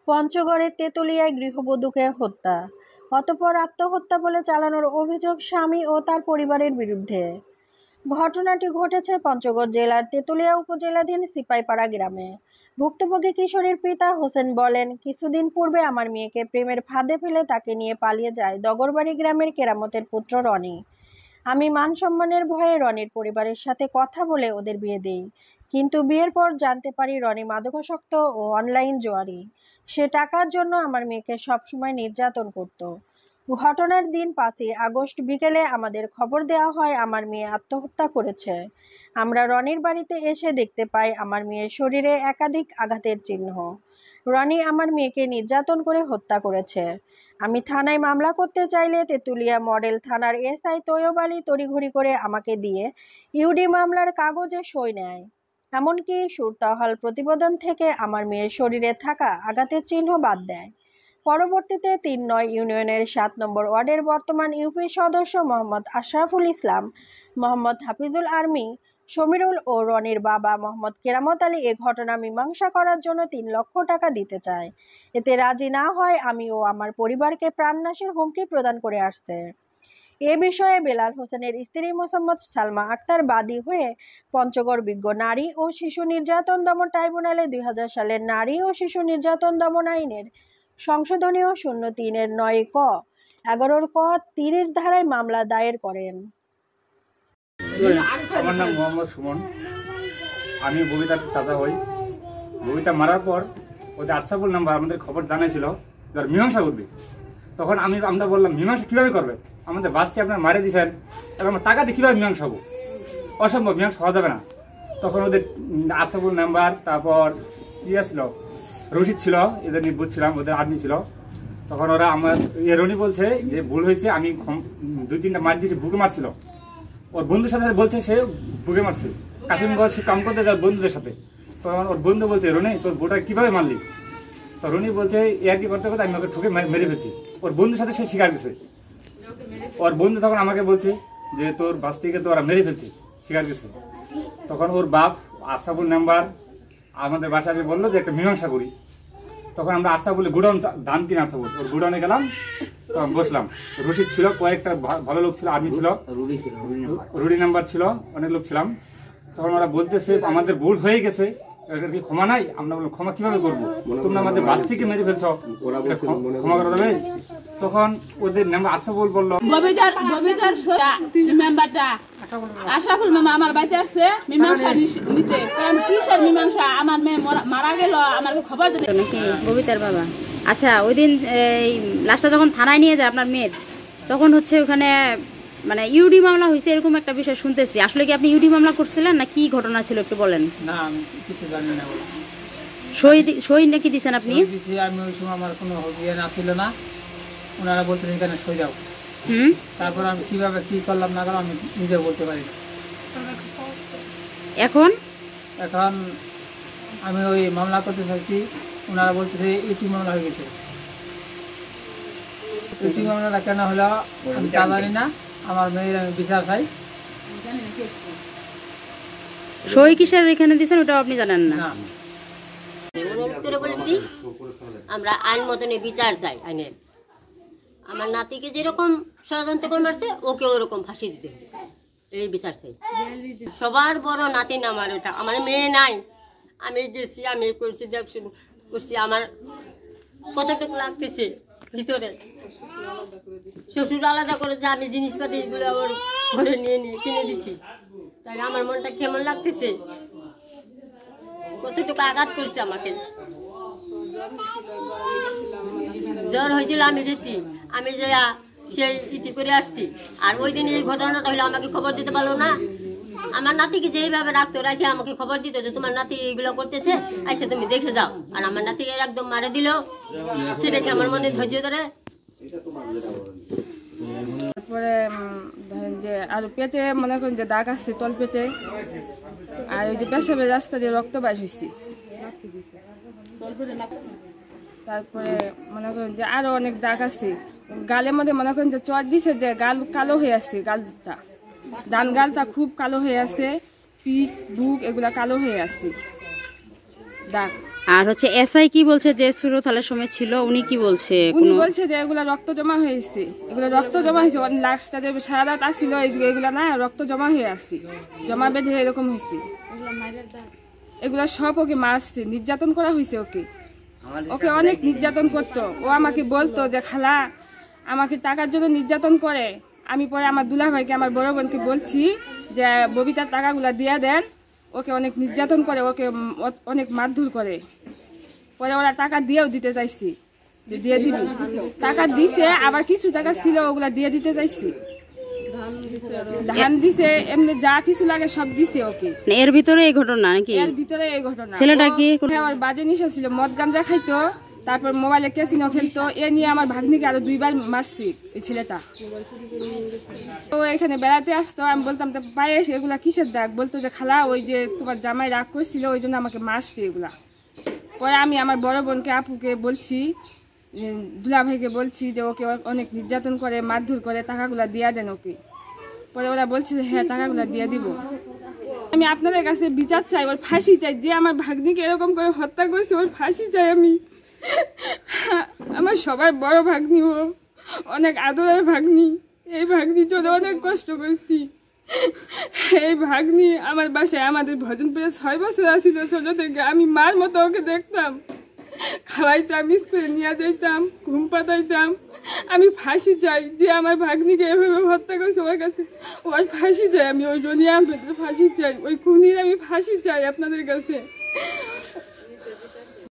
পঞ্চগড়ের তেঁতুলিয়ায় গৃহবধূকে হত্যা, অতঃপর আত্মহত্যা বলে চালানোর অভিযোগ স্বামী ও তার পরিবারের বিরুদ্ধে। ঘটনাটি ঘটেছে পঞ্চগড় জেলার তেঁতুলিয়া উপজেলাধীন সিপাইপাড়া গ্রামে। ভুক্তভোগী কিশোরীর পিতা হোসেন বলেন, কিছুদিন পূর্বে আমার মেয়েকে প্রেমের ফাঁদে ফেলে তাকে নিয়ে পালিয়ে যায় দগরবাড়ি গ্রামের কেরামতের পুত্র রনি। আমি মান সম্মানের ভয়ে রনির পরিবারের সাথে কথা বলে ওদের বিয়ে দেই, কিন্তু বিয়ের পর জানতে পারি রনি মাদকাসক্ত ও অনলাইন জুয়ারি। সে টাকার জন্য আমার মেয়েকে সবসময় নির্যাতন করত। ঘটনার দিন 5ই আগস্ট বিকেলে আমাদের খবর দেওয়া হয় আমার মেয়ে আত্মহত্যা করেছে। আমরা রনির বাড়িতে এসে দেখতে পাই আমার মেয়ের শরীরে একাধিক আঘাতের চিহ্ন। রনি আমার মেয়েকে নির্যাতন করে হত্যা করেছে। আমি থানায় মামলা করতে চাইলে তেঁতুলিয়া মডেল থানার এসআই তৈয়ব আলী তড়িঘড়ি করে আমাকে দিয়ে ইউডি মামলার কাগজে সই নেয়। এমনকি সুরতহাল প্রতিবেদন থেকে আমার মেয়ের শরীরে থাকা আঘাতের চিহ্ন বাদ দেয়। পরবর্তীতে ৩ ইউনিয়নের ৭ নম্বর ওয়ার্ডের বর্তমান ইউপি সদস্য মোহাম্মদ আশরাফুল ইসলাম, মোহাম্মদ হাফিজুল আর্মি, সমীরুল ও রনির বাবা মোহাম্মদ কেরামত আলী এ ঘটনা মীমাংসা করার জন্য ৩ লক্ষ টাকা দিতে চায়। এতে রাজি না হয় আমি ও আমার পরিবারকে প্রাণনাশের হুমকি প্রদান করে আসছে। এ বিষয়ে বেলাল হোসেনের স্ত্রী মোসাম্মদ সালমা আক্তার বাদী হয়ে পঞ্চগড় বিজ্ঞ নারী ও শিশু নির্যাতন দমন ট্রাইব্যুনালে ২০০০ সালের নারী ও শিশু নির্যাতন দমন আইনের সংশোধনীয় ০৩-এর ৯ ক ১১ ক ৩০ ধারায় মামলা দায়ের করেন। আমার নাম মোহাম্মদ সুমন। আমি ববিতার চাচা হই। ববিতা মারার পর ওদের আশরাফুল নাম্বার আমাদের খবর জানাইছিল যার মীমাংসা করবে। তখন আমরা বললাম, মীমাংসা কীভাবে করবে? আমাদের বাসকে আপনার মারে দিয়েছেন, এবং আমার টাকা দিয়ে কীভাবে মীমাংসা হবো? অসম্ভব, মীমাংসা হওয়া যাবে না। তখন ওদের আশরাফুল নাম্বার, তারপর ইয়ে ছিল রশিদ ছিল, এদের বুঝছিলাম, ওদের আর্মি ছিল। তখন ওরা আমার রনি বলছে যে ভুল হয়েছে, আমি 2-3টা মার দিয়েছি, বুকে মারছিল। ওর বন্ধুর সাথে বলছে সে বুকে মারছে, কাশিমগঞ্জ সে কাম করতে যায় বন্ধুদের সাথে। তখন ওর বন্ধু বলছে, রনি তোর বোটা কীভাবে মারলি? তো রনি বলছে এর কি করতে করতে আমি ওকে ঠুকে মেরে ফেলছি। ওর বন্ধুর সাথে সে স্বীকার গেছে। ওর বন্ধু তখন আমাকে বলছে যে তোর বাস থেকে তো ওরা মেরে ফেলছে, স্বীকার গেছে। তখন ওর বাপ আশরাফুল নাম্বার আমাদের বাসায় বললো যে একটা মীমাংসা করি। তখন আমরা আশরাফুল গুডাউন ধান কিনে আশরাফুল ওর গুডাউনে গেলাম, তখন বসলাম। রশিদ ছিল, কয়েকটা ভালো লোক ছিল, আর্মি ছিল, রুডি নাম্বার ছিল, অনেক লোক ছিলাম। তখন ওরা বলতেছে আমাদের ভুল হয়ে গেছে, এটার কি ক্ষমা নাই? আমরা বললাম ক্ষমা কিভাবে করবো, তোমরা আমাদের বাস থেকে মেরে ফেলছ, ক্ষমা করা যাবে? তখন ওদের নাম্বার আশরাফুল বললো আশরাফুল মামা আমার বাড়িতে আসছে মীমাংসা নিতে। কিসের মীমাংসা? আমার মেয়ে মারা গেল, আমার খবর দিলে নাকি ববিতার বাবা। আচ্ছা, ওই দিন এই লাশটা যখন থানায় নিয়ে যায় আপনার মেয়ের, তখন হচ্ছে ওখানে মানে ইউডি মামলা হয়েছে এরকম একটা বিষয় শুনতেছি। আসলে কি আপনি ইউডি মামলা করছিলেন না কি ঘটনা ছিল একটু বলেন? না, আমি কিছু জানি না। সই নাকি দিছেন আপনি? আমি ওই সময় আমার কোনো ইয়ে না ছিল না, ওনারা বলতেন এখানে সই দাও। তারপর আমি কিভাবে কি করলাম না করলাম আমি নিজে বলতে পারি। এখন আমি ওই মামলা করতে চাইছি, ওনারা বলতেছে ইউটি মামলা হয়ে গেছে। ইউটি মামলাটা কেন হলো আমি তা জানি না। আমার মেয়ের আমি বিচার চাই। সই কিসের এখানে দিচ্ছেন ওটাও আপনি জানেন না? আমরা আইন মতনে বিচার চাই। আইনের আমার নাতিকে যেরকম ষড়যন্ত্র করে মারছে ওকে ওরকম ফাঁসি দিতে হবে, এই বিচার চাই। সবার বড় নাতি না আমার, ওটা আমার মেয়ে নাই। আমি গেছি, আমি করছি, দেখছি করছি, আমার কতটুকু লাগতেছে ভিতরে। শ্বশুর আলাদা করেছে, আমি জিনিসপাতি এগুলো আবার ঘরে নিয়ে কিনে দিছি। তাই আমার মনটা কেমন লাগতেছে, কতটুকু আঘাত করছে আমাকে। জ্বর হয়েছিল, আমি গেছি, আমি যে সেই ইটি করে আসছি। আর ওই দিন এই ঘটনাটা হলে আমাকে খবর দিতে পারলো না। আমার নাতিকে যেইভাবে রাখতো, রাখে আমাকে খবর দিত যে তোমার নাতি এইগুলো করতেছে, এসে তুমি দেখে যাও। আর আমার নাতি একদম মারে দিল, সেটাকে আমার মনে ধৈর্য ধরে। তারপরে ধরেন যে আর পেটে মনে করেন যে দাগ আসছে তল পেটে, আর ওই যে পেশাবের রাস্তা দিয়ে রক্ত বাইর হয়েছে। তারপরে মনে করেন যে আরো অনেক দাগ আছে গালের মধ্যে, মনে করেন যে চট দিছে যে গাল কালো হয়ে আছে, গালটা ডান গালটা খুব কালো হয়ে আছে, পিঠ বুক এগুলা কালো হয়ে আছে দাগ। আর হচ্ছে এসআই কি বলছে যে সুরতালের সময় ছিল, উনি কি বলছে? উনি বলছে যে এগুলা রক্ত জমা হয়েছে, এগুলো রক্ত জমা হয়েছে, লাশটা যে সারা রাত আসছিল এগুলা না রক্ত জমা হয়ে আসছে, জমা বেঁধে এরকম হয়েছে। এগুলা সব ওকে মারছে, নির্যাতন করা হয়েছে ওকে, ওকে অনেক নির্যাতন করতো। ও আমাকে বলতো যে খালা আমাকে টাকার জন্য নির্যাতন করে। আমি পরে আমার দুলাভাইকে, আমার বড় বোনকে বলছি যে ববিতার টাকাগুলা দিয়ে দেন, ওকে অনেক নির্যাতন করে, ওকে অনেক মারধর করে। পরে ওরা টাকা দিয়েও দিতে চাইছি যে দিয়ে দিবি, টাকা দিছে, আবার কিছু টাকা ছিল ওগুলা দিয়ে দিতে চাইছি, ধান দিছে, এমনি যা কিছু লাগে সব দিছে ওকে। এর ভিতরে এই ঘটনা নাকি? এর ভিতরে এই ঘটনা। ছেলেটা কি ওর বাজে নিশা ছিল, মদ গাঞ্জা খাইতো, তারপর মোবাইলে ক্যাসিনো খেলতো। এ নিয়ে আমার ভাগ্নিকে আরো 2 বার মারছি এই ছেলেটা। তো এখানে বেড়াতে আসতো, আমি বলতাম তো পায়ে এগুলা কিসের দাগ, বলতো যে খালা ওই যে তোমার জামাই রাগ করছিল ওই জন্য আমাকে মারছে এগুলা। পরে আমি আমার বড় বোনকে আপুকে বলছি, দুলাভাইকে বলছি যে ওকে অনেক নির্যাতন করে, মারধর করে, টাকাগুলা দিয়া দেন ওকে। পরে ওরা বলছে যে হ্যাঁ টাকাগুলা দিয়ে দিব। আমি আপনাদের কাছে বিচার চাই, ওর ফাঁসি চাই, যে আমার ভাগ্নিকে এরকম করে হত্যা করেছে ওর ফাঁসি চাই আমি। আমার সবার বড় ভাগ্নি, ও অনেক আদরের ভাগ্নি, এই ভাগ্নির জন্য অনেক কষ্ট করছি। এই ভাগ্নি আমার বাসায় আমাদের ভজনপুরে 6 বছর আসছিল, ছোট থেকে আমি মার মতো ওকে দেখতাম, খাওয়াইতাম, স্কুলে নিয়ে যাইতাম, ঘুম পাতাইতাম। আমি ফাঁসি চাই, যে আমার ভাগ্নিকে এভাবে হত্যা করেছে ওর কাছে ওর ফাঁসি চাই আমি, ওই রনিয়া ফাঁসি চাই, ওই খুনির আমি ফাঁসি চাই আপনাদের কাছে।